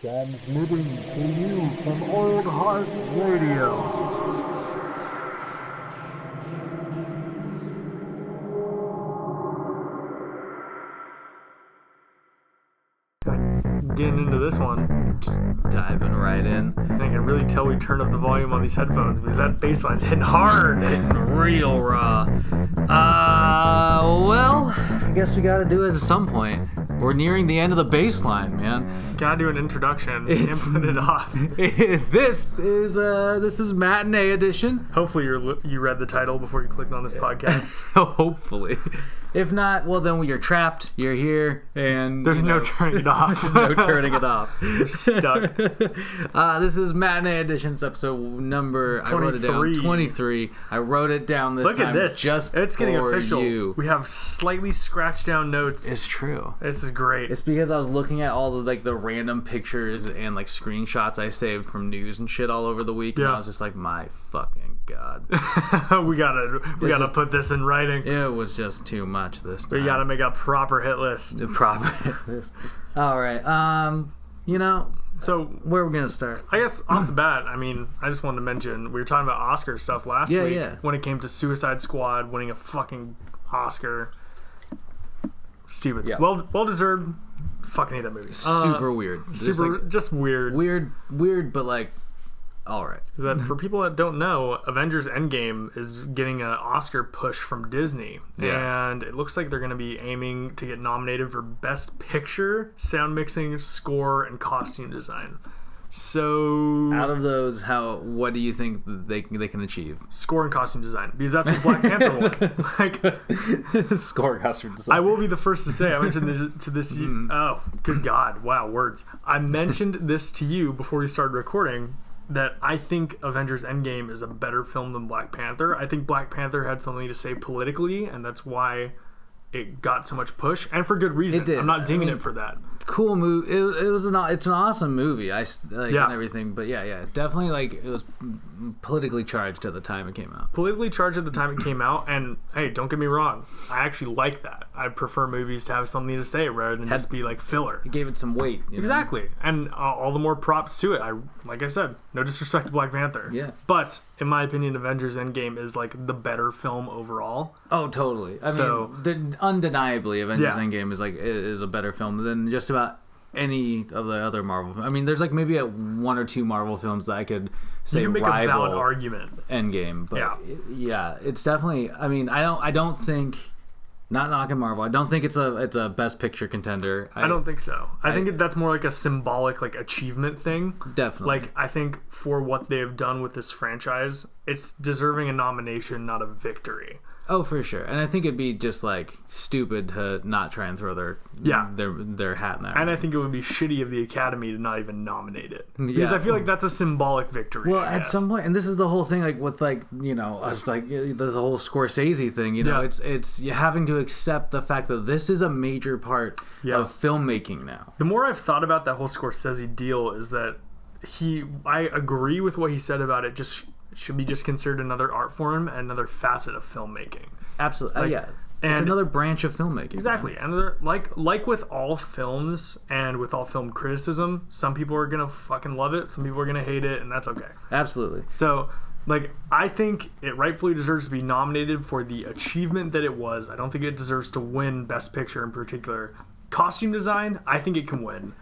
Transmitting to you from Old Heart Radio. Getting into this one, Just diving right in. I can really tell we turned up the volume on these headphones because that bass line's hitting hard. Hitting real raw. Well, I guess we gotta do it at some point. We're nearing the end of the baseline, man. Gotta do an introduction and put it off. This is Matinee edition. Hopefully you read the title before you clicked on this podcast. Hopefully. If not, well then you're trapped. You're here, and There's no turning it off. There's no turning it off. You're stuck. This is Matinee Edition's episode number 23. I wrote it down 23. I wrote it down this Look time. at this. Just it's getting for official. You. We have slightly scratched down notes. It's true. This is great. It's because I was looking at all the random pictures and screenshots I saved from news and shit all over the week, and I was just like, my fucking god. we gotta put this in writing. It was just too much this time. We gotta make a proper hit list. The proper hit list. All right. So where are we gonna start? I guess off the bat, I just wanted to mention we were talking about Oscar stuff last week. Yeah. When it came to Suicide Squad winning a fucking Oscar. Stupid. Yeah. Well deserved. Fucking hate that movie. Super weird. Just weird. Weird, but all right. Is that for people that don't know, Avengers Endgame is getting an Oscar push from Disney. Yeah. And it looks like they're going to be aiming to get nominated for Best Picture, Sound Mixing, Score, and Costume Design. So Out of those, what do you think they can achieve? Score and Costume Design, because that's what Black Panther won. Score, costume design. I will be the first to say, I mentioned this oh, good God, wow, words. I mentioned this to you before we started recording, that I think Avengers Endgame is a better film than Black Panther. I think Black Panther had something to say politically, and that's why it got so much push, and for good reason. It did. I'm not dinging it for that. Cool movie. It's an awesome movie. And everything, but definitely it was politically charged at the time it came out. Politically charged at the time it came out, and hey, don't get me wrong, I actually like that. I prefer movies to have something to say rather than just be filler. It gave it some weight. Exactly, and all the more props to it. Like I said, no disrespect to Black Panther. Yeah. But in my opinion, Avengers Endgame is the better film overall. Oh, totally. I mean, undeniably, Avengers Endgame is a better film than just about any of the other Marvel. I mean, there's maybe one or two Marvel films that I could say you can make rival a valid argument. Endgame, but it's definitely. I mean, I don't think. Not knocking Marvel. I don't think it's a Best Picture contender. I don't think so. I think that's more a symbolic achievement thing. Definitely. I think for what they've done with this franchise, it's deserving a nomination, not a victory. Oh, for sure. And I think it'd be just stupid to not try and throw their hat in there. And I think it would be shitty of the Academy to not even nominate it. Because I feel that's a symbolic victory. Well, at some point, and this is the whole thing with us, the whole Scorsese thing, it's you having to accept the fact that this is a major part of filmmaking now. The more I've thought about that whole Scorsese deal is that I agree with what he said about it should be just considered another art form and another facet of filmmaking. Absolutely. It's another branch of filmmaking. Exactly. Man. Another like with all films and with all film criticism, some people are gonna fucking love it, some people are gonna hate it, and that's okay. Absolutely. So I think it rightfully deserves to be nominated for the achievement that it was. I don't think it deserves to win Best Picture in particular. Costume design, I think it can win.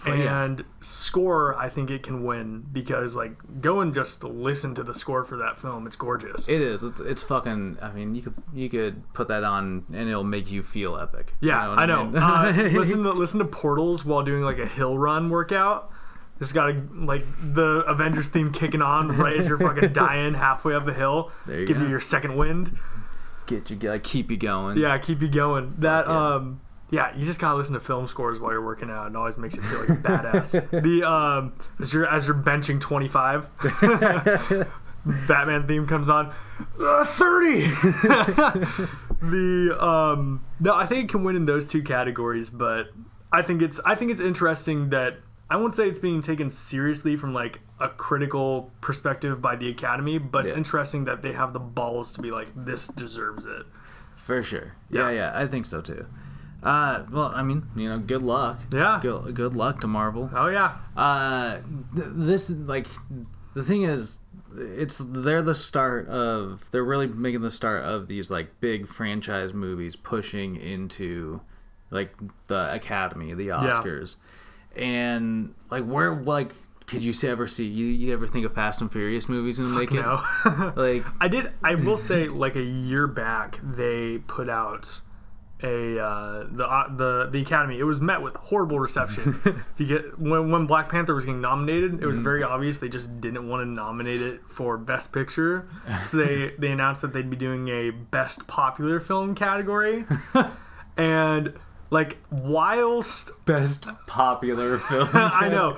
And score, I think it can win because go and just listen to the score for that film. It's gorgeous. It is. It's fucking. I mean, you could put that on and it'll make you feel epic. Yeah, I know. Listen to Portals while doing a hill run workout. Just got the Avengers theme kicking on right as you're fucking dying halfway up a hill. There you Give go. you your second wind. Get you keep you going. Yeah, keep you going. Yeah, you just gotta listen to film scores while you're working out. It always makes you feel like a badass. As you're benching 25, Batman theme comes on. 30. No, I think it can win in those two categories, but I think it's interesting that I won't say it's being taken seriously from a critical perspective by the Academy, but it's interesting that they have the balls to be this deserves it. For sure. Yeah. Yeah, I think so too. Well, I mean, good luck. Yeah. Good luck to Marvel. Oh yeah. The thing is, they're really making the start of these like big franchise movies pushing into like the Academy, the Oscars, and like could you ever see you ever think of Fast and Furious movies and make it? No. Like I will say like a year back they put out the Academy. It was met with horrible reception. When Black Panther was getting nominated, it was very obvious they just didn't want to nominate it for Best Picture. So they announced that they'd be doing a Best Popular Film category. And like whilst Best Popular Film, I know.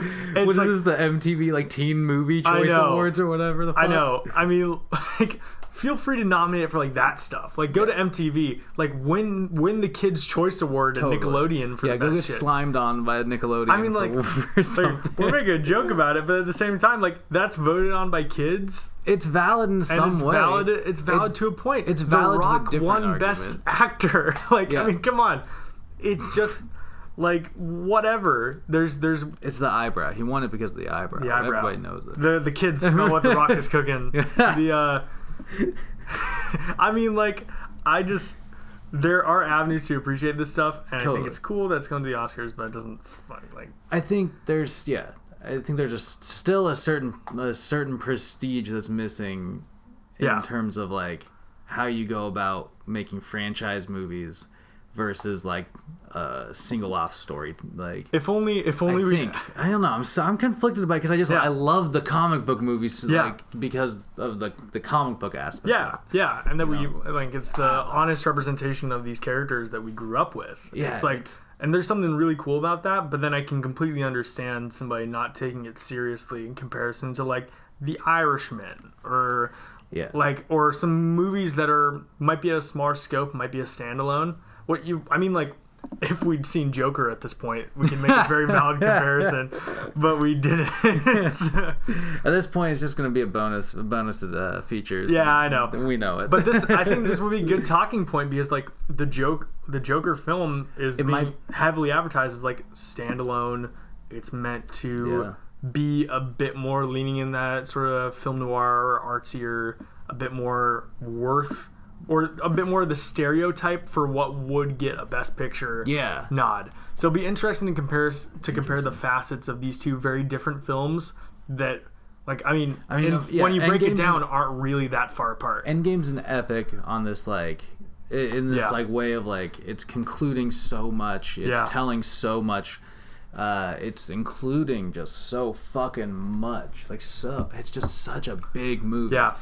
What is this, the MTV like Teen Movie Choice Awards or whatever the fuck? I know. I mean, like, feel free to nominate it for like that stuff. Like, go to MTV, like win the Kids' Choice Award at Nickelodeon for the go best get shit. slimed on by Nickelodeon. I mean, like we're making a joke about it, but at the same time, like that's voted on by kids. It's valid in some way. It's valid to a point. It's valid. The Rock to a different won argument. Best Actor. Like, I mean, come on. It's just like whatever. There's. It's the eyebrow. He won it because of the eyebrow. The eyebrow. Everybody knows it. The kids smell what the Rock is cooking. I mean, like, there are avenues to appreciate this stuff, and I think it's cool that it's going to the Oscars, but it doesn't like. I think there's just still a certain prestige that's missing in terms of like how you go about making franchise movies versus like a single off story. Like if only I don't know. I'm conflicted by it because I love the comic book movies like because of the comic book aspect. Yeah, and then it's the honest representation of these characters that we grew up with. Yeah, it's like, and there's something really cool about that. But then I can completely understand somebody not taking it seriously in comparison to like The Irishman or or some movies that might be at a smaller scope, might be a standalone. If we'd seen Joker at this point, we can make a very valid comparison, but we didn't. At this point, it's just going to be a bonus features. Yeah, I know. We know it. But I think this would be a good talking point because like the Joker film is being heavily advertised as like standalone. It's meant to be a bit more leaning in that sort of film noir, artsier, a bit more or a bit more of the stereotype for what would get a Best Picture nod. So it'll be interesting to compare the facets of these two very different films that, like, when you break it down, aren't really that far apart. Endgame's an epic on this, like, in this like way of like it's concluding so much, it's telling so much, it's including just so fucking much. Like, so it's just such a big movie. Yeah.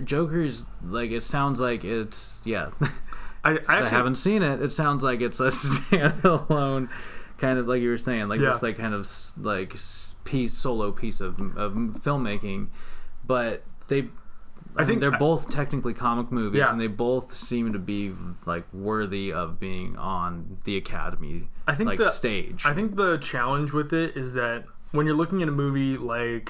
Joker's like, it sounds like it's I haven't seen it. It sounds like it's a standalone kind of, like you were saying, like this like kind of like solo piece of filmmaking, but I think they're both technically comic movies, and they both seem to be like worthy of being on the Academy stage. I think the challenge with it is that when you're looking at a movie like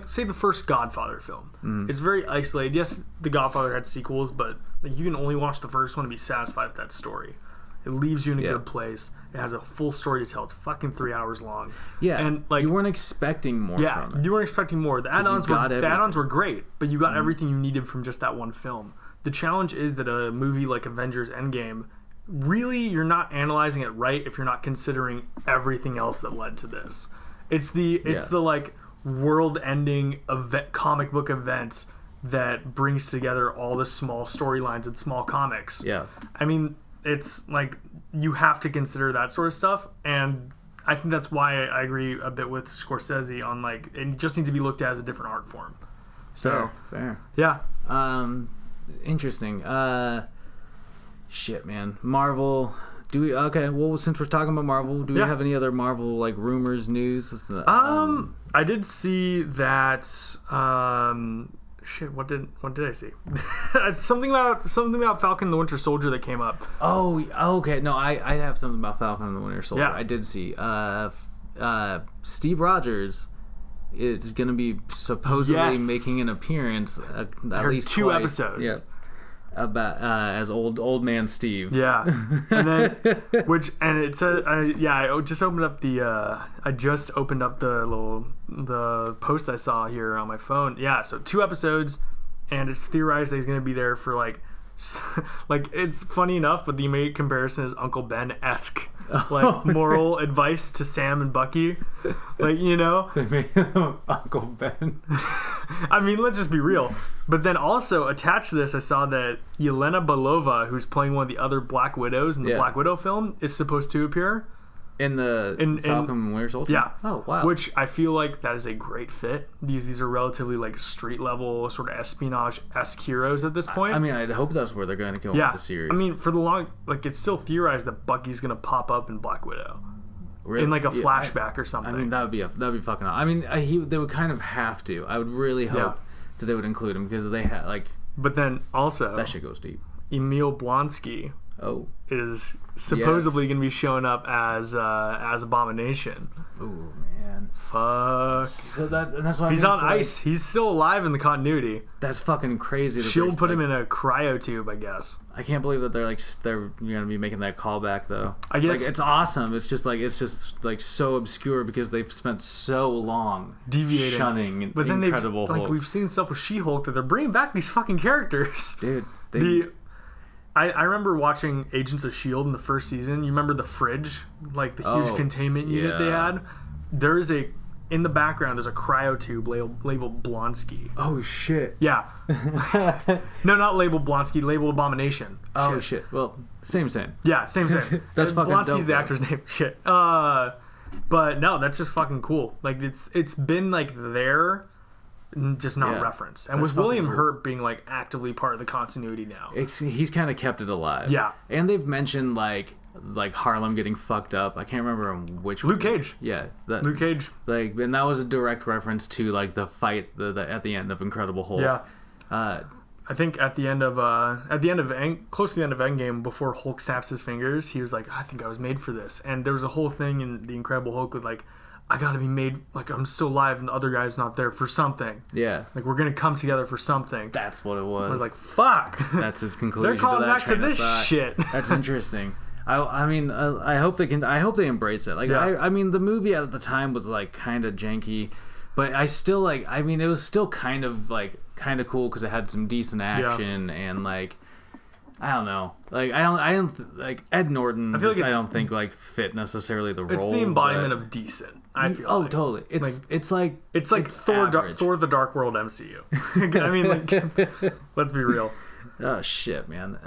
say the first Godfather film, it's very isolated. Yes, The Godfather had sequels, but like you can only watch the first one to be satisfied with that story. It leaves you in a good place. It has a full story to tell. It's fucking 3 hours long. Yeah, and like you weren't expecting more. from it. You weren't expecting more. The add-ons were great, but you got everything you needed from just that one film. The challenge is that a movie like Avengers Endgame, really, you're not analyzing it right if you're not considering everything else that led to this. It's the like world-ending comic book events that brings together all the small storylines and small comics. Yeah, I mean, it's like you have to consider that sort of stuff, and I think that's why I agree a bit with Scorsese on like it just needs to be looked at as a different art form. So fair. Yeah. Interesting. Shit, man. Marvel. Since we're talking about Marvel, do we have any other Marvel like rumors, news? I did see that. Shit, what did I see? something about Falcon and the Winter Soldier that came up. Oh, okay. No, I have something about Falcon and the Winter Soldier. Yeah. I did see. Steve Rogers is going to be supposedly making an appearance at least 2 twice. episodes. about as old man Steve. Yeah, and then it said I just opened up the post I saw here on my phone. Yeah, so 2 episodes, and it's theorized that he's gonna be there for like it's funny enough, but the immediate comparison is Uncle Ben-esque, like moral advice to Sam and Bucky, like, you know. They made him Uncle Ben. I mean, let's just be real. But then also attached to this, I saw that Yelena Belova, who's playing one of the other Black Widows in the Black Widow film, is supposed to appear in Falcon and Winter Soldier. Yeah. Oh wow. Which I feel like that is a great fit. These are relatively like street level sort of espionage-esque heroes at this point. I mean, I hope that's where they're going to go with the series. I mean, for the long, like, it's still theorized that Bucky's gonna pop up in Black Widow. Really? In like a flashback or something. I mean, that'd be fucking. I mean, they would kind of have to. I would really hope that they would include him because they had like. But then also that shit goes deep. Emil Blonsky. Is supposedly going to be showing up as Abomination. Ooh, man. Fuck. So that's why he's on ice. He's still alive in the continuity. That's fucking crazy. Shield put him in a cryo tube, I guess. I can't believe that they're going to be making that callback though. I guess it's awesome. It's just so obscure because they've spent so long deviating, shunning. But then Incredible Hulk. Like we've seen stuff with She-Hulk that they're bringing back these fucking characters, dude. I remember watching Agents of S.H.I.E.L.D. in the first season. You remember the fridge? Like the huge containment unit they had? In the background, there's a cryo tube labeled Blonsky. Oh, shit. Yeah. No, not labeled Blonsky, labeled Abomination. Oh, shit. Well, same. Yeah, same. That's fucking Blonsky's dope, the actor's name. Shit. But no, that's just fucking cool. Like, it's been, like, there, just not referenced. And with William Hurt being like actively part of the continuity now, he's kind of kept it alive. Yeah. And they've mentioned like Harlem getting fucked up. I can't remember which Luke Cage. Yeah, Luke Cage. Like, and that was a direct reference to like the fight at the end of Incredible Hulk. Yeah. I think close to the end of Endgame, before Hulk snaps his fingers, he was like, I think I was made for this. And there was a whole thing in the Incredible Hulk with like, I gotta be made, like, I'm still alive and the other guy's not there for something. Yeah. Like, we're gonna come together for something. That's what it was. I was like, fuck. That's his conclusion. They're calling back to this shit. That's interesting. I mean, I hope they embrace it. Like, I mean, the movie at the time was, like, kind of janky, but I still, like, I mean, it was still kind of cool because it had some decent action and, like, I don't know. Like I don't like Ed Norton. I don't think like fit necessarally the role. It's the embodiment of decent. I feel. Oh, like. Totally. It's like Thor the Dark World MCU. I mean, like, let's be real. Oh shit, man.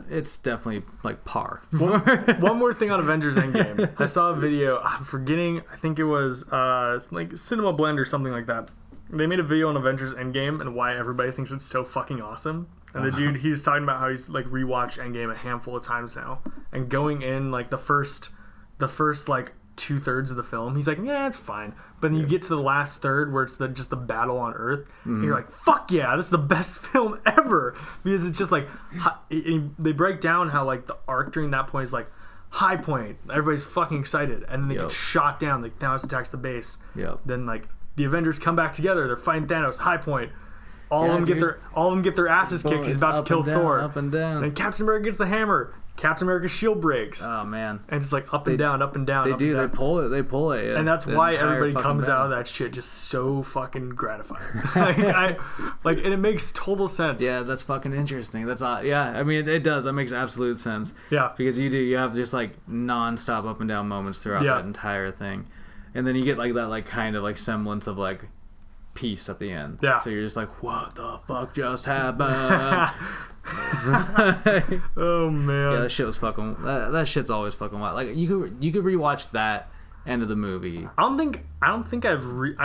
It's definitely like par. One more thing on Avengers Endgame. I saw a video. I'm forgetting. I think it was like Cinema Blend or something like that. They made a video on Avengers Endgame and why everybody thinks it's so fucking awesome. And the dude, he's talking about how he's like rewatched Endgame a handful of times now, and going in like the first like 2/3 of the film, he's like, yeah, it's fine. But then you get to the last third where it's just the battle on Earth, and you're like, fuck yeah, this is the best film ever, because it's just like they break down how like the arc during that point is like high point, everybody's fucking excited, and then they get shot down. Like Thanos attacks the base. Then like the Avengers come back together, they're fighting Thanos, high point. All of them get their asses kicked. He's about to kill Thor. Up and down. And Captain America gets the hammer. Captain America's shield breaks. Oh man! And it's like up and down, up and down. They do. They pull it. And that's why everybody comes out of that shit just so fucking gratified. And it makes total sense. Yeah, that's fucking interesting. That's yeah. I mean, it does. That makes absolute sense. Yeah. Because you have just like non-stop up and down moments throughout that entire thing, and then you get like that like kind of like semblance of like peace at the end. Yeah. So you're just like, what the fuck just happened? Oh man. Yeah, that shit was fucking. That shit's always fucking wild. Like you could rewatch that end of the movie. I don't think I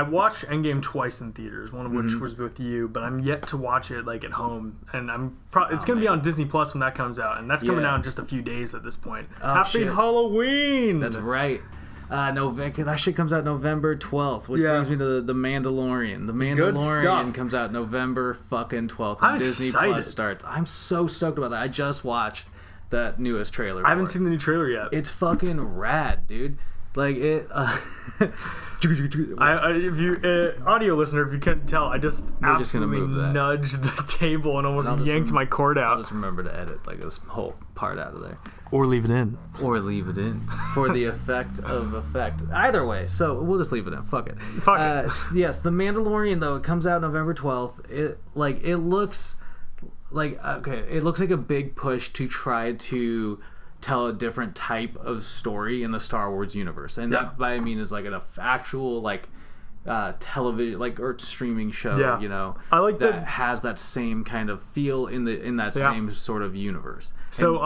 watched Endgame twice in theaters. One of which was with you, but I'm yet to watch it like at home. And it's gonna be on Disney Plus when that comes out, and that's coming out in just a few days at this point. Happy Halloween! That's right. That shit comes out November 12th, which brings me to the Mandalorian. The Mandalorian comes out November fucking 12th when Disney Plus starts. I'm so stoked about that. I just watched that newest trailer. I haven't seen the new trailer yet. It's fucking rad, dude. Like it. If you audio listener, if you couldn't tell, I just absolutely nudged the table and almost yanked my cord out. I'll just remember to edit like this whole part out of there, or leave it in, for the effect of effect. Either way, so we'll just leave it in. Fuck it. Fuck it. Yes, The Mandalorian though, it comes out November 12th. It looks like it looks like a big push to try to tell a different type of story in the Star Wars universe, and that by I mean is like an actual like television or streaming show. Yeah. You know, I like that has that same kind of feel in that same sort of universe. So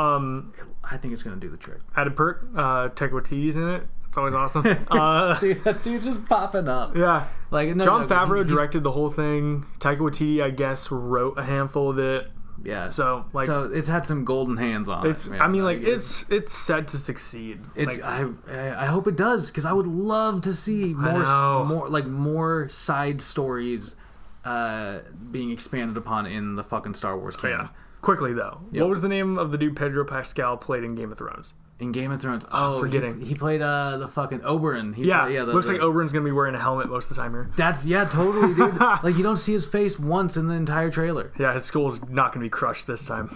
I think it's gonna do the trick. Added perk, Taika Waititi's in it. It's always awesome. Dude, that dude's just popping up. Yeah. Like Jon Favreau directed the whole thing. Taika Waititi, I guess, wrote a handful of it. Yeah. So it's had some golden hands on it. I mean, it's set to succeed. It's I hope it does, because I would love to see more side stories being expanded upon in the fucking Star Wars canon. Yeah. Quickly though, what was the name of the dude Pedro Pascal played in Game of Thrones? In Game of Thrones, forgetting. He played the fucking Oberyn. Looks like Oberyn's gonna be wearing a helmet most of the time here. That's totally, dude. Like you don't see his face once in the entire trailer. Yeah, his skull's not gonna be crushed this time.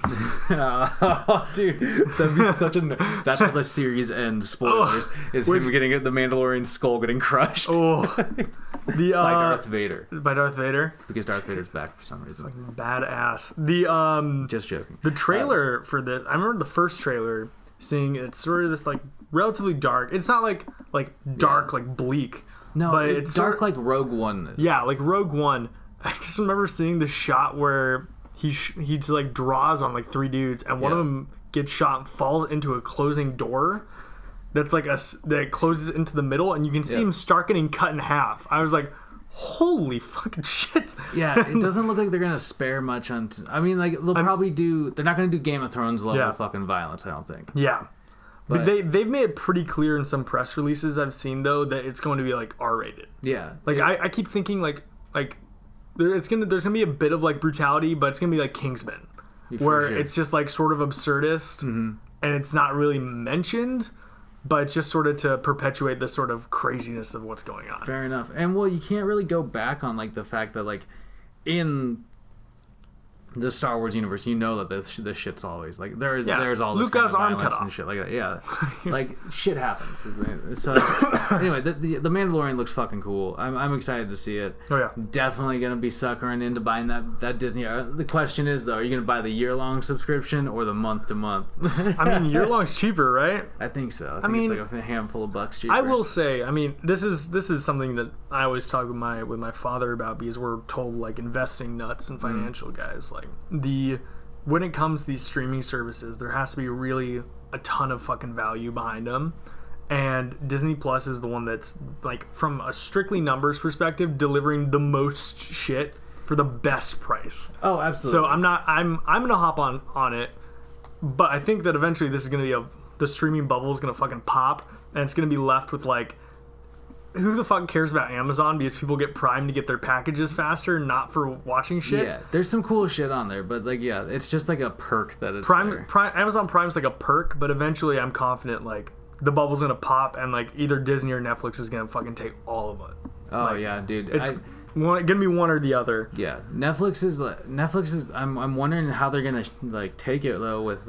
Oh, dude, that'd be such a. That's how the series ends. Spoilers is him getting the Mandalorian skull getting crushed. By Darth Vader. By Darth Vader. Because Darth Vader's back for some reason. Fucking badass. Just joking. The trailer for this, I remember the first trailer. Seeing it's sort of this like relatively dark. It's not like dark like bleak. No, but it's dark like Rogue One. Yeah, like Rogue One. I just remember seeing the shot where he like draws on like three dudes, and one of them gets shot and falls into a closing door. That's like that closes into the middle, and you can see him start getting cut in half. I was like, holy fucking shit. Yeah, it doesn't look like they're gonna spare much on I mean, like they'll probably do. They're not gonna do Game of Thrones level fucking violence, I don't think. Yeah, but they've made it pretty clear in some press releases I've seen though that it's going to be like R-rated. Yeah, like I keep thinking like there's gonna be a bit of like brutality, but it's gonna be like Kingsman, where it's just like sort of absurdist, and it's not really mentioned. But it's just sort of to perpetuate the sort of craziness of what's going on. Fair enough. And well, you can't really go back on like the fact that like in the Star Wars universe, you know that this shit's always like there's all this kind of violence and shit like that. Yeah, like shit happens. So anyway, the Mandalorian looks fucking cool. I'm excited to see it. Oh yeah, definitely gonna be suckering into buying that Disney. The question is though, are you gonna buy the year-long subscription or the month-to-month? I mean, year-long's cheaper, right? I think so. I think it's like a handful of bucks cheaper. I will say, I mean, this is something that I always talk with my father about, because we're told like investing nuts and financial guys like. When it comes to these streaming services, there has to be really a ton of fucking value behind them, and Disney Plus is the one that's like, from a strictly numbers perspective, delivering the most shit for the best price. Oh, absolutely. So I'm gonna hop on it, but I think that eventually this is gonna be the streaming bubble is gonna fucking pop, and it's gonna be left with like, who the fuck cares about Amazon, because people get Prime to get their packages faster, not for watching shit. Yeah, there's some cool shit on there, but like, yeah, it's just like a perk that it's there. Amazon Prime's like a perk, but eventually I'm confident like the bubble's gonna pop, and like either Disney or Netflix is gonna fucking take all of it. Oh like, yeah, dude. It's gonna be one or the other. Yeah, Netflix is. I'm wondering how they're gonna like take it though with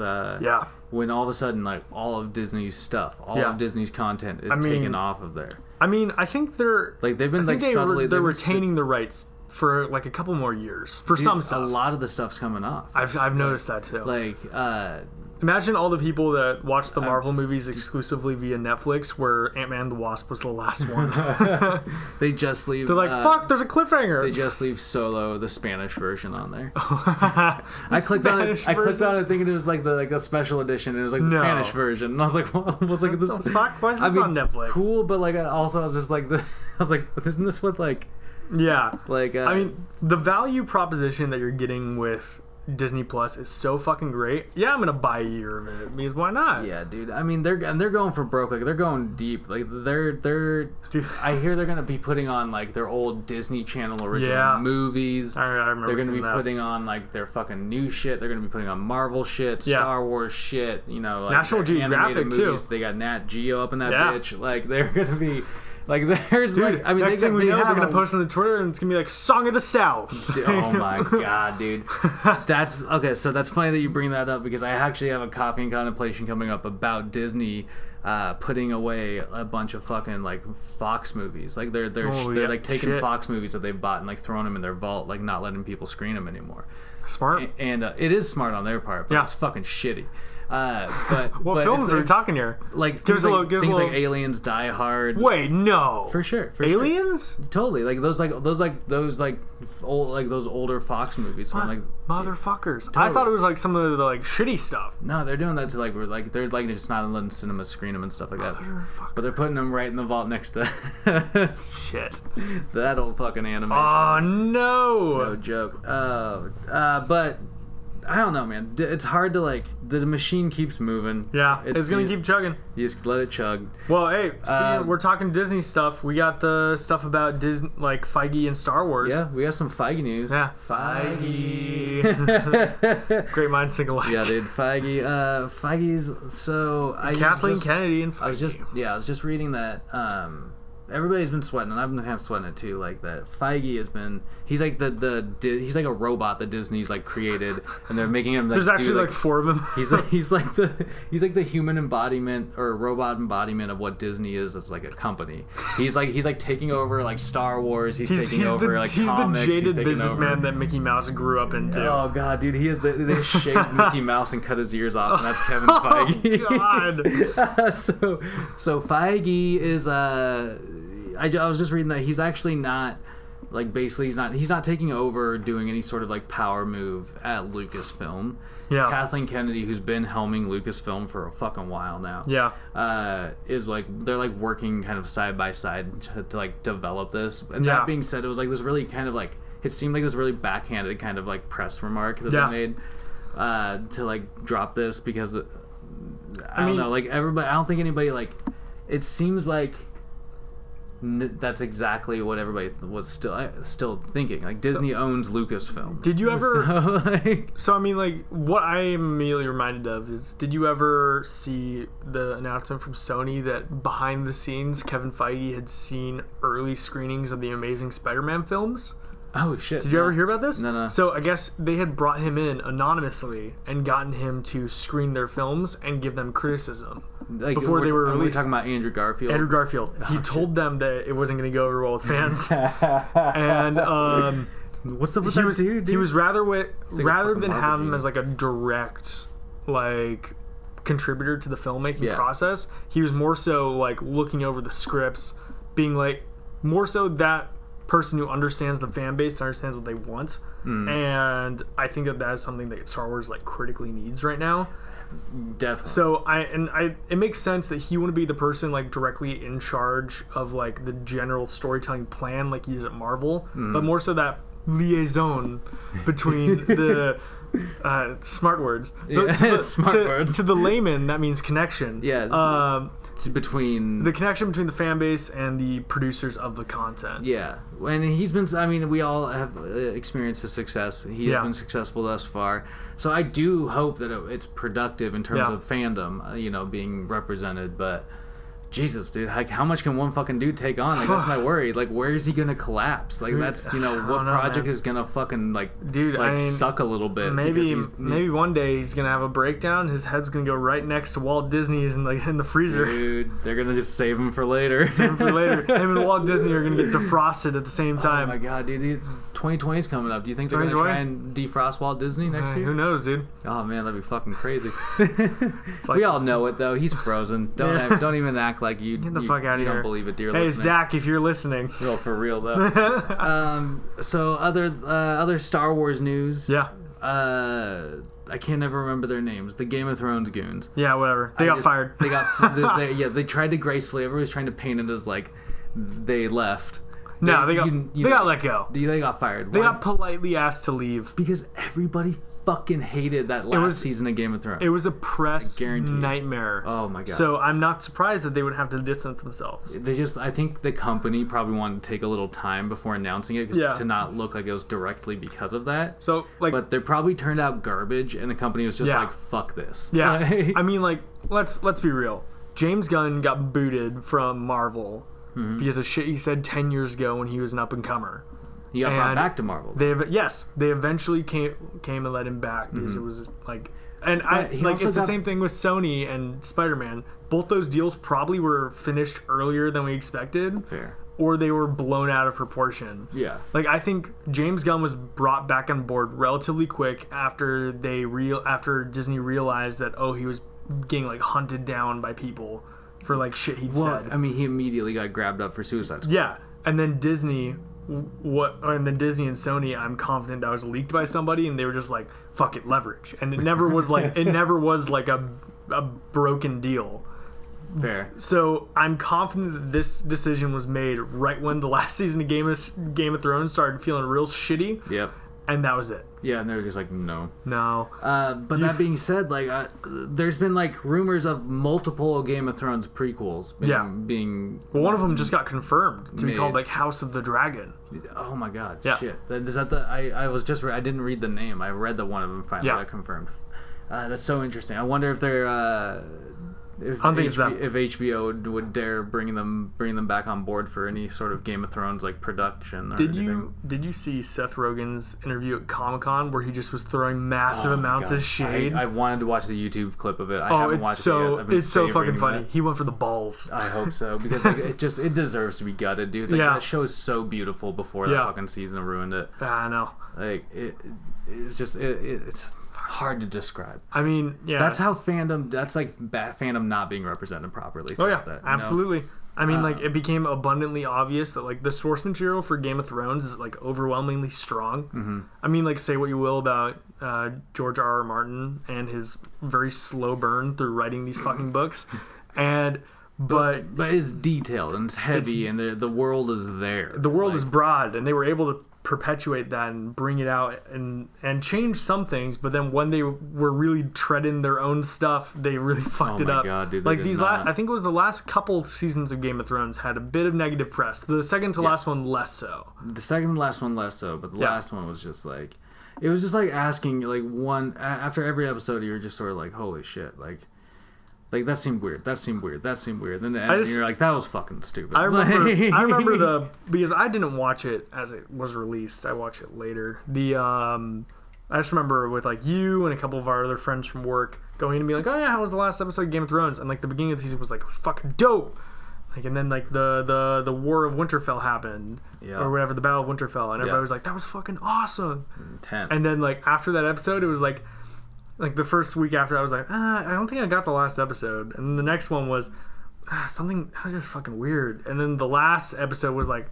when all of a sudden like all of Disney's stuff, of Disney's content is taken off of there. I mean, I think they're like they've been they're retaining the rights for like a couple more years for some stuff. A lot of the stuff's coming off. I've noticed that too. Like imagine all the people that watch the Marvel movies exclusively via Netflix, where Ant-Man and the Wasp was the last one. They just leave. They're like, fuck, there's a cliffhanger. They just leave Solo, the Spanish version, on there. I clicked on it thinking it was like the special edition, and it was like the Spanish version, and I was like, what was like this? Fuck, why is this on Netflix? Cool, but like I was just like, I was like, but isn't this what like? Yeah. Like I mean, the value proposition that you're getting with Disney Plus is so fucking great. Yeah, I'm gonna buy a year of it because why not? Yeah, dude. I mean, they're going for broke. Like they're going deep. Like they're. I hear they're gonna be putting on like their old Disney Channel original movies. I remember. They're gonna be that. putting on like their fucking new shit. They're gonna be putting on Marvel shit, Star Wars shit. You know, like National Geographic movies. too. They got Nat Geo up in that bitch. Like they're gonna be. Like there's dude, like I mean next thing we know they're gonna a, post on the Twitter and it's gonna be like Song of the South. Oh my god, dude. That's okay. So that's funny that you bring that up because I actually have a Coffee and Contemplation coming up about Disney putting away a bunch of fucking like Fox movies. Like they're like taking Fox movies that they've bought and like throwing them in their vault, like not letting people screen them anymore. Smart. And it is smart on their part, but it's fucking shitty. But what films are we talking here? Like things like Aliens, Die Hard. Wait, no. For sure. Aliens? Sure. Totally. Like those older Fox movies. From, like motherfuckers. Totally. I thought it was like some of the like shitty stuff. No, they're doing that to like they're like just not letting cinemas screen them and stuff like that. But they're putting them right in the vault next to shit. That old fucking animation. Oh no. No joke. But I don't know, man. It's hard to like. The machine keeps moving. Yeah, it's gonna keep chugging. You just let it chug. Well, hey, we're talking Disney stuff. We got the stuff about Disney, like Feige and Star Wars. Yeah, we got some Feige news. Yeah, Feige. Great minds think alike. Yeah, dude, Feige. Feige's. So Kathleen Kennedy and Feige. I was just reading that. Everybody's been sweating, and I've been kind of sweating it too. Like that, Feige has been. He's like he's like a robot that Disney's like created, and they're making him. Like, There's actually like 4 of them. He's like the human embodiment or robot embodiment of what Disney is as like a company. He's like taking over like Star Wars. He's taking over like comics. He's the jaded businessman that Mickey Mouse grew up into. Oh god, dude, he is. They shaved Mickey Mouse and cut his ears off, and that's Kevin Feige. Oh god. So Feige is I was just reading that he's actually not like basically he's not taking over or doing any sort of like power move at Lucasfilm. Yeah. Kathleen Kennedy, who's been helming Lucasfilm for a fucking while now. Yeah. Is like they're like working kind of side by side to like develop this. And that being said, it was like this really kind of like it seemed like this really backhanded kind of like press remark that they made to like drop this because I don't know, like everybody. I don't think anybody like. It seems like that's exactly what everybody was still thinking. Like Disney owns Lucasfilm. Did you ever? So I mean, like what I am immediately reminded of is, did you ever see the announcement from Sony that behind the scenes Kevin Feige had seen early screenings of the Amazing Spider-Man films? Oh shit! Did you ever hear about this? No. So I guess they had brought him in anonymously and gotten him to screen their films and give them criticism like, before they were released. We're talking about Andrew Garfield. Andrew Garfield. He told them that it wasn't going to go over well with fans, and what's up with that dude? He was rather than have him as like a direct like contributor to the filmmaking process. He was more so like looking over the scripts, being like more so that person who understands the fan base and understands what they want. And I think that is something that Star Wars like critically needs right now. Definitely. So it makes sense that he wouldn't be the person like directly in charge of like the general storytelling plan like he is at Marvel, but more so that liaison between the smart words. To the layman, that means connection. Yeah. Between the connection between the fan base and the producers of the content. Yeah, and he's been. I mean, we all have experienced his success. He has been successful thus far. So I do hope that it's productive in terms of fandom, being represented. But Jesus, dude, like, how much can one fucking dude take on? Like, that's my worry. Like, where is he gonna collapse? Like, that's what project is gonna fucking suck a little bit. Maybe one day he's gonna have a breakdown. His head's gonna go right next to Walt Disney's in the freezer. Dude, they're gonna just save him for later. Him and Walt Disney are gonna get defrosted at the same time. Oh my god, dude, 2020 is coming up. Do you think they're gonna try and defrost Walt Disney next year? Who knows, dude? Oh man, that'd be fucking crazy. We all know it though. He's frozen. Don't even act like you. Get the fuck out of here. You don't believe it, dear listener. Hey, Zach, if you're listening. Well, for real though. So other Star Wars news. Yeah. I can't never remember their names. The Game of Thrones goons. Yeah, whatever. They got fired. They got. They tried to gracefully. Everybody's trying to paint it as like they left. No, they got let go. They got fired. They got politely asked to leave because everybody fucking hated that last season of Game of Thrones. It was a press nightmare. Oh my god! So I'm not surprised that they would have to distance themselves. I think the company probably wanted to take a little time before announcing it to not look like it was directly because of that. So but they probably turned out garbage, and the company was just like, "Fuck this." Yeah, I mean, like, let's be real. James Gunn got booted from Marvel because of shit he said 10 years ago when he was an up-and-comer. He got brought back to Marvel. They eventually came and let him back because it was like... And it's the same thing with Sony and Spider-Man. Both those deals probably were finished earlier than we expected. Fair. Or they were blown out of proportion. Yeah. Like, I think James Gunn was brought back on board relatively quick after Disney realized that, he was getting, like, hunted down by people for, like, shit he'd said. I mean, he immediately got grabbed up for Suicide Squad. Yeah. And then Disney and Sony, I'm confident that was leaked by somebody, and they were just like, fuck it, leverage. And it never was like a broken deal. Fair. So I'm confident that this decision was made right when the last season of Game of Thrones started feeling real shitty. Yep. And that was it. Yeah, and they were just like, no. But that being said, like, there's been like rumors of multiple Game of Thrones prequels being. Well, one of them just got confirmed to be called like House of the Dragon. Oh my god! Yeah. Shit. Is that the? I didn't read the name. I read that one of them finally got confirmed. That's so interesting. I wonder if they're. If HBO would dare bring them back on board for any sort of Game of Thrones like production. Or Did you see Seth Rogen's interview at Comic-Con where he just was throwing massive amounts of shade? I wanted to watch the YouTube clip of it. I haven't watched it yet. It's so fucking funny. He went for the balls. I hope so because like, it deserves to be gutted, dude. Like, that show is so beautiful before that fucking season ruined it. I know. Like it's just it's hard to describe. I mean, yeah. That's how fandom. That's like bad fandom not being represented properly. Absolutely. I mean, like, it became abundantly obvious that like the source material for Game of Thrones is like overwhelmingly strong. Mm-hmm. I mean, like, say what you will about George R.R. Martin and his very slow burn through writing these fucking books, but it's detailed and it's heavy, and the world is there. The world is broad, and they were able to perpetuate that and bring it out and change some things, but then when they were really treading their own stuff, they really fucked it up. Oh my god, dude! Like I think it was the last couple seasons of Game of Thrones had a bit of negative press. The second to last one less so. The second to last one less so, but the last one was just like, it was just like asking like one after every episode, you're just sort of like, holy shit, like that seemed weird. That seemed weird. Then the end, you're like, that was fucking stupid. I remember because I didn't watch it as it was released. I watched it later. I just remember with like you and a couple of our other friends from work going to be like, oh yeah, how was the last episode of Game of Thrones? And like the beginning of the season was like fucking dope. Like, and then like the War of Winterfell happened, or whatever, the Battle of Winterfell, and everybody was like, that was fucking awesome. Intense. And then like after that episode, it was like the first week after, I was like, I don't think I got the last episode. And then the next one was something that was just fucking weird. And then the last episode was like,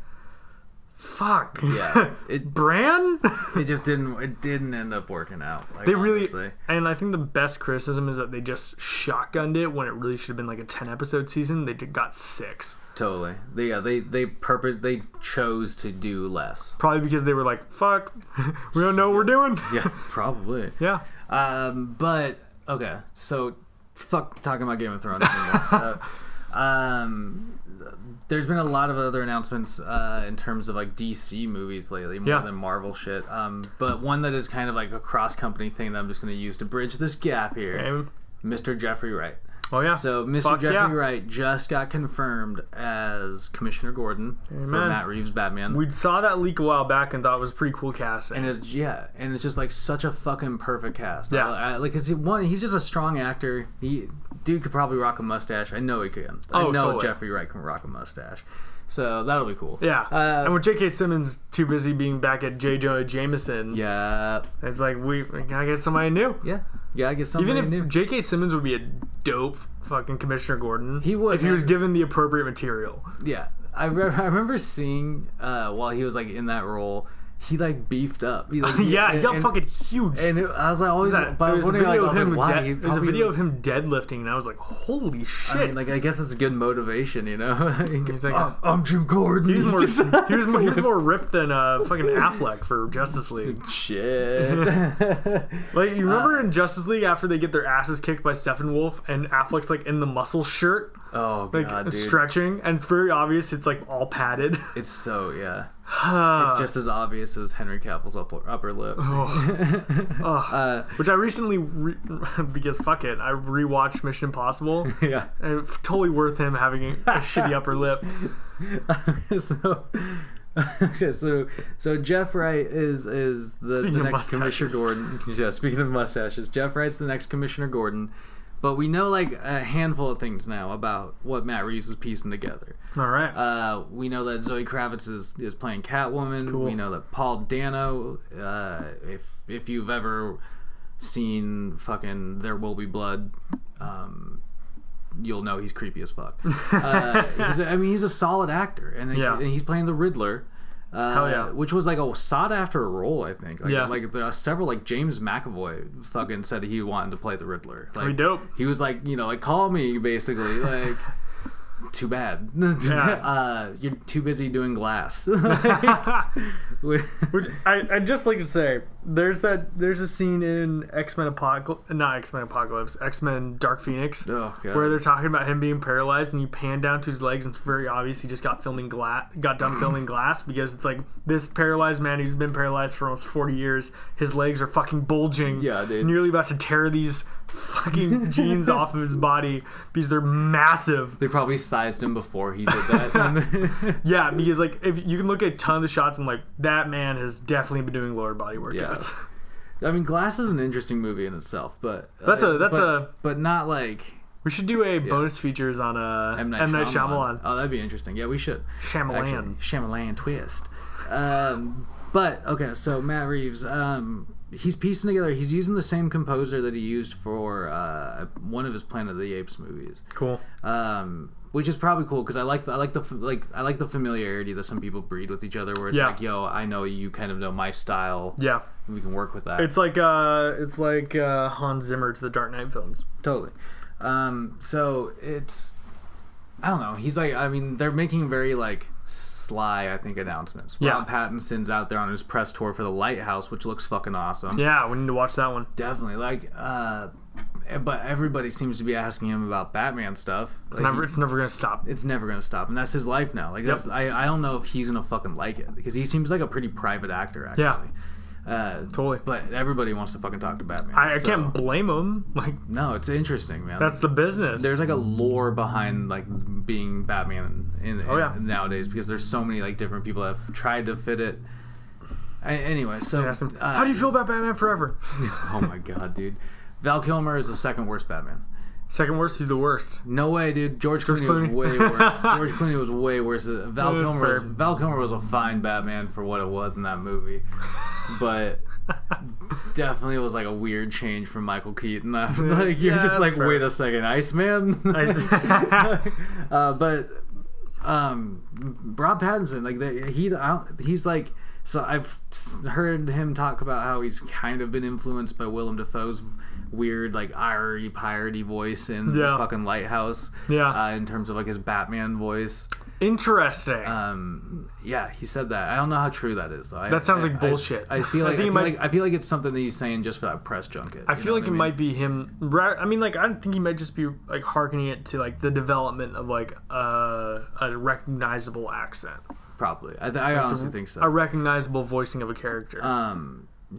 fuck. Yeah. Bran? It just didn't end up working out. Like, they really, and I think the best criticism is that they just shotgunned it when it really should have been like a 10 episode season. They got 6. Totally. They chose to do less. Probably because they were like, fuck, we don't know what we're doing. Yeah, probably. Yeah. But okay, so fuck talking about Game of Thrones anymore. So, there's been a lot of other announcements in terms of like DC movies lately, more than Marvel shit. But one that is kind of like a cross-company thing that I'm just going to use to bridge this gap here. Mr. Jeffrey Wright. Oh yeah. So Mr. Jeffrey Wright just got confirmed as Commissioner Gordon for Matt Reeves' Batman. We saw that leak a while back and thought it was pretty cool casting. And it's just like such a fucking perfect cast. Yeah. He's just a strong actor. Dude could probably rock a mustache. I know he can. I know totally. Jeffrey Wright can rock a mustache. So that'll be cool. Yeah. And with J.K. Simmons too busy being back at J. Jonah Jameson. Yeah. It's like we gotta get somebody new. Yeah. Yeah, I guess somebody new. Even if J.K. Simmons would be a dope fucking Commissioner Gordon. He would. If he was given the appropriate material. Yeah. I remember seeing while he was like in that role, he like beefed up. He got fucking huge. And I was like, always, but I was wondering, why? There's a video of him deadlifting, and I was like, holy shit! I mean, like, I guess it's a good motivation, you know. He's like, I'm Jim Gordon. He was more ripped than fucking Affleck for Justice League. Shit. Like, you remember in Justice League after they get their asses kicked by Steppenwolf, and Affleck's like in the muscle shirt. Oh like, god, dude. Stretching, and it's very obvious it's like all padded. It's so it's just as obvious as Henry Cavill's upper lip. Which I recently because fuck it, I rewatched Mission Impossible. Yeah, and it's totally worth him having a shitty upper lip. So Jeff Wright is the next Commissioner Gordon. Yeah, speaking of mustaches, Jeff Wright's the next Commissioner Gordon. But we know like a handful of things now about what Matt Reeves is piecing together. All right. We know that Zoe Kravitz is playing Catwoman. Cool. We know that Paul Dano, if you've ever seen fucking There Will Be Blood, you'll know he's creepy as fuck. He's a solid actor, and he's playing the Riddler. Hell yeah. Which was like a sought after role, I think. Like there are several, like James McAvoy fucking said he wanted to play the Riddler. Like, pretty dope. He was like, like, call me, basically. Like, too bad. You're too busy doing Glass. Which I'd just like to say, there's a scene in X-Men Dark Phoenix, where they're talking about him being paralyzed, and you pan down to his legs, and it's very obvious he just got done filming Glass, because it's like this paralyzed man who's been paralyzed for almost 40 years, his legs are fucking bulging, nearly about to tear these fucking jeans off of his body because they're massive. They probably sized him before he did that. Yeah, because like if you can look at a ton of the shots and like that man has definitely been doing lower body workouts. I mean, Glass is an interesting movie in itself, but but not like. We should do a bonus features on M. Night Shyamalan. Oh, that'd be interesting. Yeah, we should. Shyamalan twist. But okay, so Matt Reeves, he's piecing together. He's using the same composer that he used for one of his Planet of the Apes movies. Cool. Which is probably cool because I like the familiarity that some people breed with each other. Where it's like, yo, I know you kind of know my style. Yeah. We can work with that. It's like Hans Zimmer to the Dark Knight films. Totally. So it's, I don't know. He's like, I mean, they're making very like sly, I think, announcements. Yeah. Rob Pattinson's out there on his press tour for The Lighthouse, which looks fucking awesome. Yeah, we need to watch that one. Definitely. Like, but everybody seems to be asking him about Batman stuff. Like, it's never gonna stop. It's never gonna stop, and that's his life now. Like, I don't know if he's gonna fucking like it because he seems like a pretty private actor, actually. Yeah. Totally. But everybody wants to fucking talk to Batman. I can't blame him. Like, no, it's interesting, man. That's the business. There's like a lore behind like being Batman in nowadays because there's so many like different people that have tried to fit it. Anyway, so how do you feel about Batman Forever? Oh my god, dude. Val Kilmer is the second worst Batman. Second worst? He's the worst. No way, dude. George Clooney was way worse. George Clooney was way worse. Val Kilmer was a fine Batman for what it was in that movie, but definitely was like a weird change from Michael Keaton. Like you're just like, fair. Wait a second, Iceman. But Rob Pattinson, like he's like. So I've heard him talk about how he's kind of been influenced by Willem Dafoe's weird, like, irie, piratey voice in the fucking Lighthouse. Yeah. In terms of, like, his Batman voice. Interesting. Yeah, he said that. I don't know how true that is, though. That sounds like bullshit. I feel like it's something that he's saying just for that press junket. I feel like it might be him. I mean, like, I think he might just be, like, hearkening it to, like, the development of, like, a recognizable accent. Probably. I honestly think so. A recognizable voicing of a character.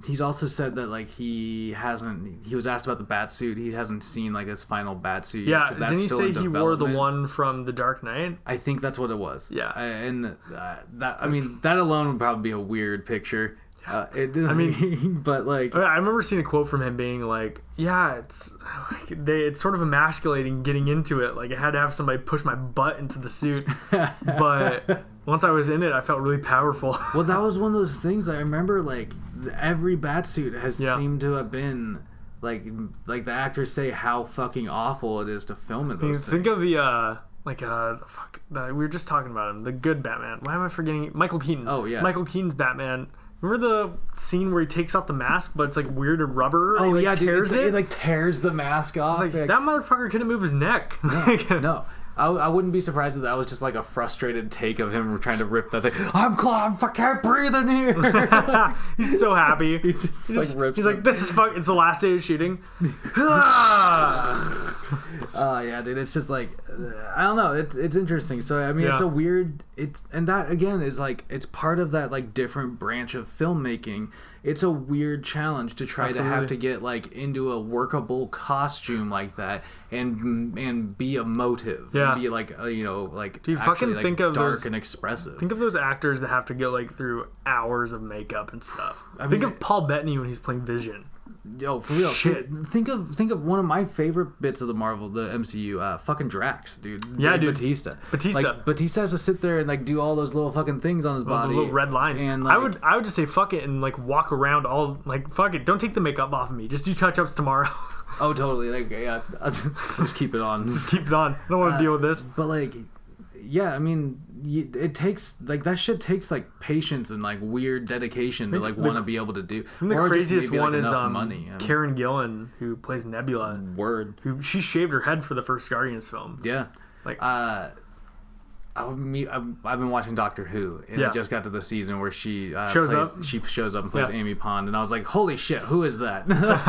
He's also said that like he was asked about the Batsuit. He hasn't seen like his final Batsuit yet. So didn't he say he wore the one from The Dark Knight? I think that's what it was. Yeah. That alone would probably be a weird picture. But like I remember seeing a quote from him being like, yeah, it's sort of emasculating getting into it. Like I had to have somebody push my butt into the suit, but once I was in it, I felt really powerful. Well, that was one of those things I remember. Like every Batsuit has seemed to have been like the actors say how fucking awful it is to film in those. Think of the we were just talking about him, the good Batman. Why am I forgetting Michael Keaton? Oh yeah, Michael Keaton's Batman Remember the scene where he takes out the mask, but it's like weird and rubber? Oh, and he, yeah, tears dude. it? It like tears the mask off. Like, that motherfucker couldn't move his neck. No. I wouldn't be surprised if that was just like a frustrated take of him trying to rip that thing. I can't breathe in here. He's so happy. He's just rips He's like, this is it's the last day of shooting. Yeah, dude. It's just like, I don't know. It's interesting. So I mean, it's a weird. And that again is like, it's part of that like different branch of filmmaking. It's a weird challenge to try to have to get like into a workable costume like that and be emotive. And be like Dude, fucking think of dark those, and expressive. Think of those actors that have to get like through hours of makeup and stuff. Think of Paul Bettany when he's playing Vision. Yo, for real. Shit. Think of one of my favorite bits of the MCU, fucking Drax, dude. Yeah, dude. Batista. Like, Batista has to sit there and like do all those little fucking things on his body. The little red lines. And like, I would just say fuck it and like walk around all like fuck it. Don't take the makeup off of me. Just do touch-ups tomorrow. Oh, totally. Like, yeah, I'll just keep it on. Just keep it on. I don't want to deal with this. But like, yeah, I mean, it takes like that shit takes like patience and like weird dedication to like want to be able to do. And the craziest maybe, one is money. Karen Gillan, who plays Nebula. Word. Who she shaved her head for the first Guardians film. Yeah. Like I've been watching Doctor Who, and I just got to the season where she shows up and plays Amy Pond, and I was like, "Holy shit, who is that?" There's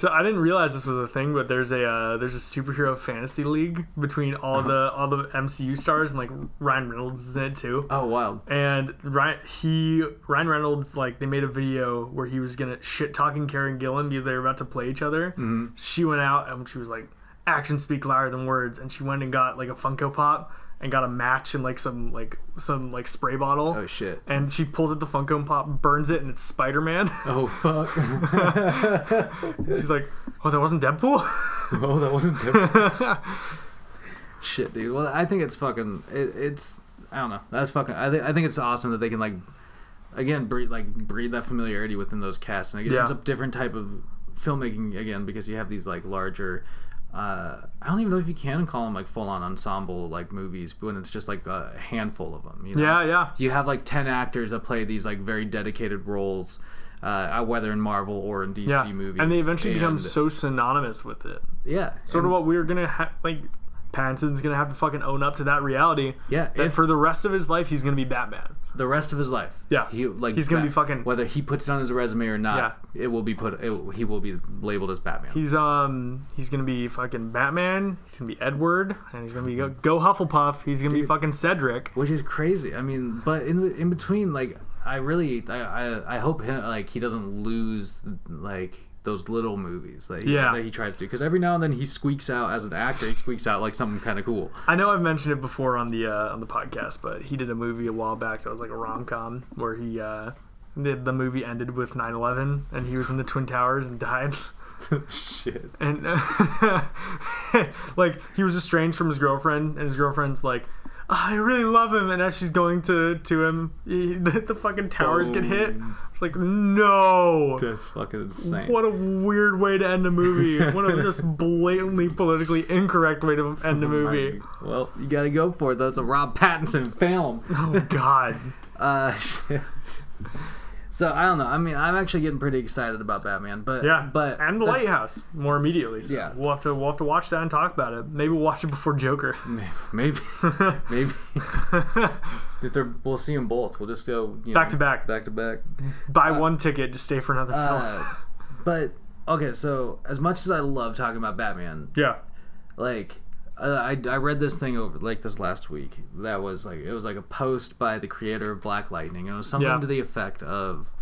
so I didn't realize this was a thing, but there's a superhero fantasy league between all the MCU stars, and like Ryan Reynolds is in it too. Oh, wow! And Ryan Reynolds, like, they made a video where he was gonna shit talking Karen Gillan because they were about to play each other. Mm-hmm. She went out and she was like, actions speak louder than words, and she went and got like a Funko Pop and got a match and like some spray bottle. Oh shit. And she pulls out the Funko Pop, burns it, and it's Spider-Man. Oh fuck. She's like, oh, that wasn't Deadpool? Oh, that wasn't Deadpool. Shit, dude. Well, I think it's fucking it's I don't know. That's fucking I think it's awesome that they can like again breed that familiarity within those casts, and it's a different type of filmmaking again, because you have these like larger I don't even know if you can call them like full-on ensemble like movies, but when it's just like a handful of them, you know? Yeah. You have like 10 actors that play these like very dedicated roles, whether in Marvel or in DC movies, and they eventually become so synonymous with it. Yeah, sort of what we were gonna like. Pattinson's gonna have to fucking own up to that reality. Yeah, that for the rest of his life he's gonna be Batman. The rest of his life. Yeah, he's gonna be fucking. Whether he puts it on his resume or not, he will be labeled as Batman. He's gonna be fucking Batman. He's gonna be Edward, and he's gonna be go Hufflepuff. He's gonna be fucking Cedric, which is crazy. I mean, but in between, like, I hope he doesn't lose like those little movies that he tries to do, because every now and then he squeaks out as an actor. He squeaks out like something kind of cool. I know I've mentioned it before on the podcast, but he did a movie a while back that was like a rom-com where he the movie ended with 9/11 and he was in the Twin Towers and died. Shit. And like he was estranged from his girlfriend, and his girlfriend's like, I really love him, and as she's going to him, the fucking towers get hit. It's like, no, that's fucking insane. What a weird way to end a movie. What a just blatantly politically incorrect way to end a movie. Well, you gotta go for it. That's a Rob Pattinson film. Oh god. Shit. So I don't know. I mean, I'm actually getting pretty excited about Batman, but and The Lighthouse more immediately. So we'll have to watch that and talk about it. Maybe we'll watch it before Joker. Maybe. We'll see them both. We'll just go back to back. Buy one ticket to stay for another film. But okay, so as much as I love talking about Batman, like. I read this thing over like this last week. That was like it was like a post by the creator of Black Lightning, and it was something to the effect of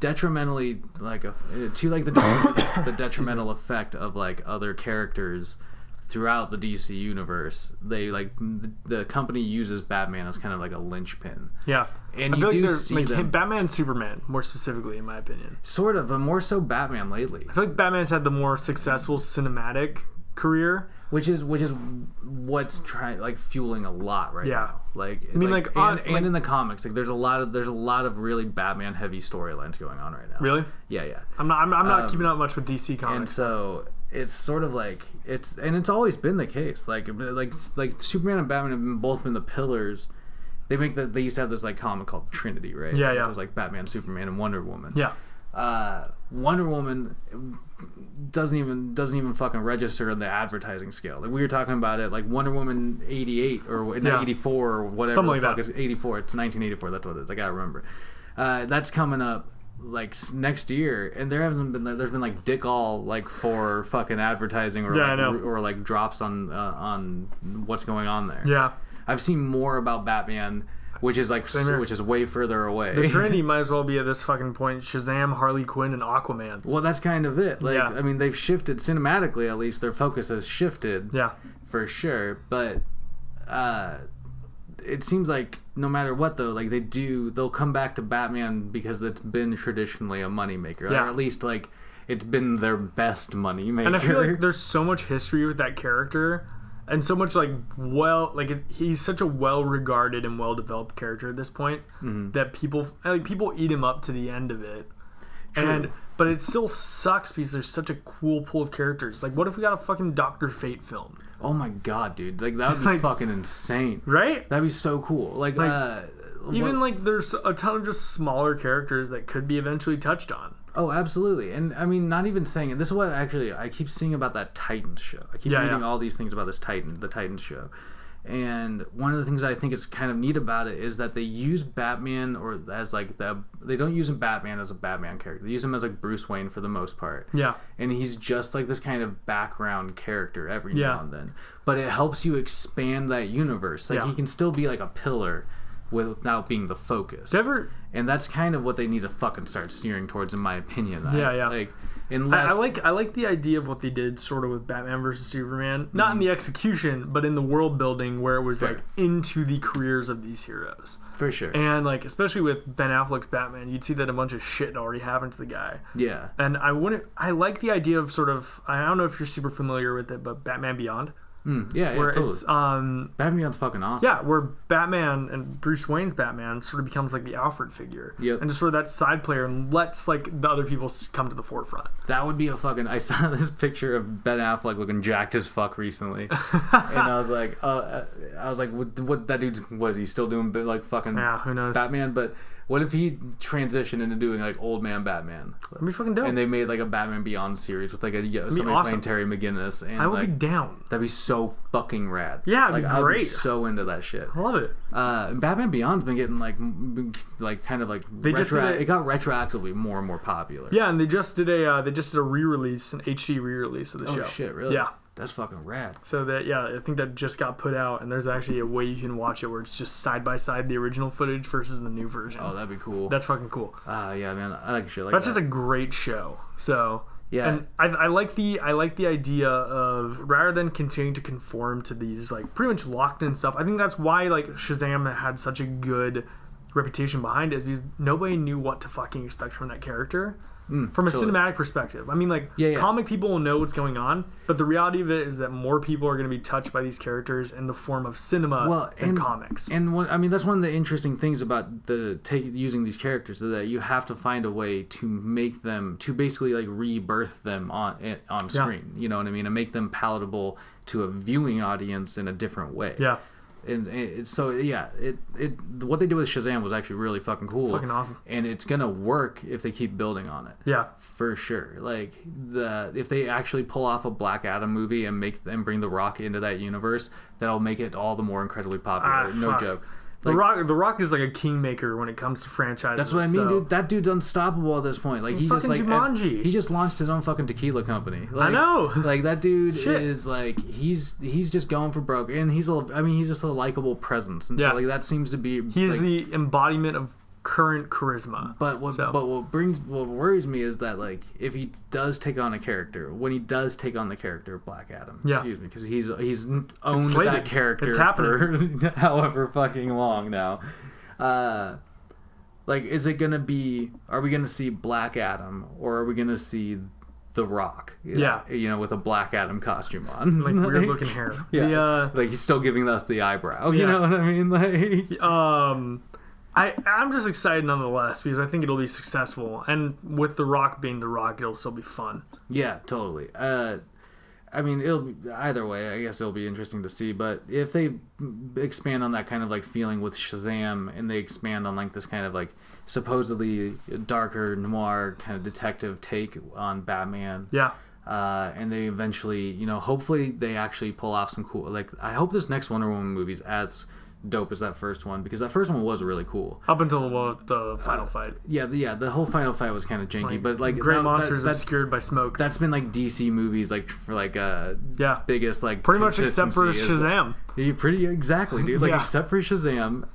detrimentally the detrimental effect of like other characters throughout the DC universe. They like the company uses Batman as kind of like a linchpin. Yeah, and you do see like them. Batman and Superman more specifically, in my opinion. Sort of, but more so Batman lately. I feel like Batman's had the more successful cinematic career, which is what's fueling a lot right now. Like I mean, in the comics, like there's a lot of really Batman heavy storylines going on right now. Really? Yeah. I'm not keeping up much with DC comics, and so it's sort of like it's always been the case. Like Superman and Batman have both been the pillars they used to have this like comic called Trinity, right? Yeah, yeah. Which was like Batman, Superman, and Wonder Woman. Yeah. Wonder Woman doesn't even fucking register in the advertising scale. Like we were talking about it, like Wonder Woman 88 or 84 or whatever. Something like the fuck that. is 84. It's 1984. That's what it is. I gotta remember. That's coming up like next year, and there's been like dick all like for fucking advertising or or like drops on what's going on there. Yeah. I've seen more about Batman, which is way further away. The Trinity might as well be at this fucking point Shazam, Harley Quinn, and Aquaman. Well, that's kind of it. Like, I mean, they've shifted cinematically. At least their focus has shifted. Yeah, for sure. But it seems like no matter what, though, like they'll come back to Batman because it's been traditionally a moneymaker. Yeah. Or at least like it's been their best moneymaker. And I feel like there's so much history with that character. And so much he's such a well-regarded and well-developed character at this point that people eat him up to the end of it. True. But it still sucks because there's such a cool pool of characters. Like, what if we got a fucking Dr. Fate film? Oh my god, dude! Like that would be fucking insane, right? That'd be so cool. Like there's a ton of just smaller characters that could be eventually touched on. Oh, absolutely. And I mean, not even saying it. This is what I keep seeing about that Titans show. I keep reading all these things about the Titans show. And one of the things I think is kind of neat about it is that they use Batman they don't use Batman as a Batman character. They use him as like Bruce Wayne for the most part. Yeah. And he's just like this kind of background character every now and then. But it helps you expand that universe. Like he can still be like a pillar without being the focus. And that's kind of what they need to fucking start steering towards, in my opinion. Like, unless I like the idea of what they did sort of with Batman versus Superman, not in the execution, but in the world building where it was like into the careers of these heroes. For sure. And like especially with Ben Affleck's Batman, you'd see that a bunch of shit had already happened to the guy. Yeah. And I like the idea of sort of, I don't know if you're super familiar with it, but Batman Beyond. Where totally. It's Batman Beyond's fucking awesome. Yeah, where Batman and Bruce Wayne's Batman sort of becomes like the Alfred figure. Yep. And just sort of that side player and lets like the other people come to the forefront. That would be a fucking. I saw this picture of Ben Affleck looking jacked as fuck recently, and I was like, what that dude's was he still doing like fucking who knows Batman? But what if he transitioned into doing like old man Batman? That'd be fucking dope. And they made like a Batman Beyond series with like somebody playing Terry McGinnis. And I would be down. That'd be so fucking rad. Yeah, it'd be great. I'd be so into that shit. I love it. Batman Beyond's been getting like kind of like it got retroactively more and more popular. Yeah, and they just did a re-release, an HD re-release of the show. Oh shit, really? Yeah. That's fucking rad. So I think that just got put out, and there's actually a way you can watch it where it's just side by side the original footage versus the new version. Oh, that'd be cool. That's fucking cool. Yeah, man, I like shit like That's just a great show. So yeah, and I like the idea of rather than continuing to conform to these like pretty much locked in stuff. I think that's why like Shazam had such a good reputation behind it, is because nobody knew what to fucking expect from that character. From a cinematic perspective. I mean, like, comic people will know what's going on, but the reality of it is that more people are going to be touched by these characters in the form of cinema than comics. And that's one of the interesting things about using these characters, is that you have to find a way to make them, to basically like rebirth them on screen. You know what I mean? And make them palatable to a viewing audience in a different way. Yeah. And what they did with Shazam was actually really fucking cool. Fucking awesome. And it's gonna work if they keep building on it. Yeah, for sure. Like if they actually pull off a Black Adam movie and bring The Rock into that universe, that'll make it all the more incredibly popular. No joke. Like, the Rock is like a kingmaker when it comes to franchises. That's what I mean, dude. That dude's unstoppable at this point. Like he just Jumanji. He just launched his own fucking tequila company. Like, I know. Like that dude is like he's just going for broke, and he's just a likable presence, and so like that seems to be he's the embodiment of current charisma. But what worries me is that like if he does take on a character, when he does take on the character of Black Adam, excuse me, because he's owned that character for however fucking long now. Like, is it gonna be? Are we gonna see Black Adam, or are we gonna see The Rock? With a Black Adam costume on, like weird looking hair. Yeah, like he's still giving us the eyebrow. You know what I mean? Like, I'm just excited nonetheless because I think it'll be successful, and with The Rock being The Rock, it'll still be fun. Yeah, totally. I mean, either way, I guess it'll be interesting to see. But if they expand on that kind of like feeling with Shazam, and they expand on like this kind of like supposedly darker noir kind of detective take on Batman, and they eventually, you know, hopefully they actually pull off some cool. Like, I hope this next Wonder Woman movie's as dope as that first one, because that first one was really cool up until the final fight. The whole final fight was kind of janky, but like great monsters obscured by smoke. That's been like DC movies, like for like biggest like pretty much except for Shazam. Pretty exactly, dude. Like except for Shazam,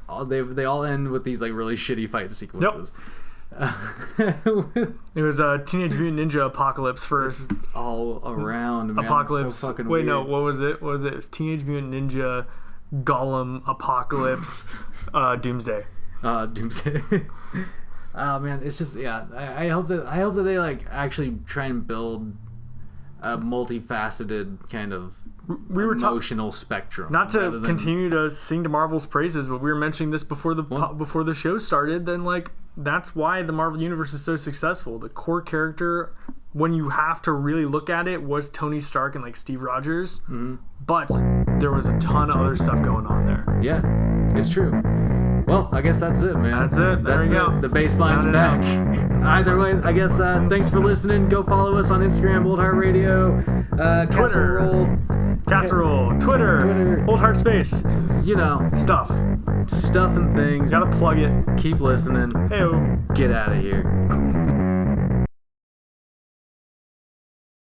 they all end with these like really shitty fight sequences. It was a Teenage Mutant Ninja Apocalypse first. It's all around, man. Apocalypse. So fucking Wait, weird. no, what was it? It was Teenage Mutant Ninja Gollum Apocalypse Doomsday. Doomsday. Oh man, it's just I hope that they like actually try and build a multifaceted kind of emotional spectrum. Not to continue to sing to Marvel's praises, but we were mentioning this before the show started. Then like that's why the Marvel Universe is so successful. The core character, when you have to really look at it, was Tony Stark and like Steve Rogers. Mm-hmm. But there was a ton of other stuff going on there. Yeah, it's true. Well, I guess that's it, man. That's it. There we go. The baseline's back. Either way, I guess thanks for listening. Go follow us on Instagram, Old Heart Radio, Twitter, Casserole, Twitter, Old Heart Space. You know, stuff and things. Gotta plug it. Keep listening. Heyo. Get out of here.